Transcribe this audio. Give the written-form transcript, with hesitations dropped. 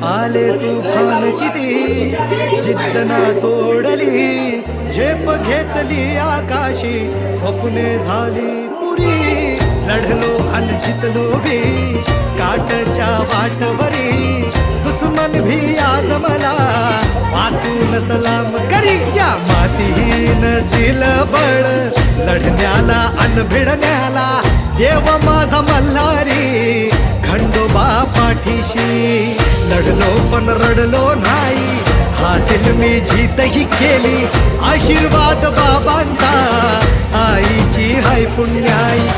आले तुफान किती जिद्द ना सोडली, झेप घेतली आकाशी, स्वप्ने झाली पुरी. लढलो आणि जितलो भी काटच्या वाटवरी, दुश्मन भी आज मला वाकून सलाम करी. या मातीहीन दिलं बळ लढण्याला अन भिडण्याला, देव माझा मल्हारी खंडोबा पाठीशी. लढलो पण रडलो नाही, हासिल मी जीतही केली, आशीर्वाद बाबांचा आईची हाय पुण्याई.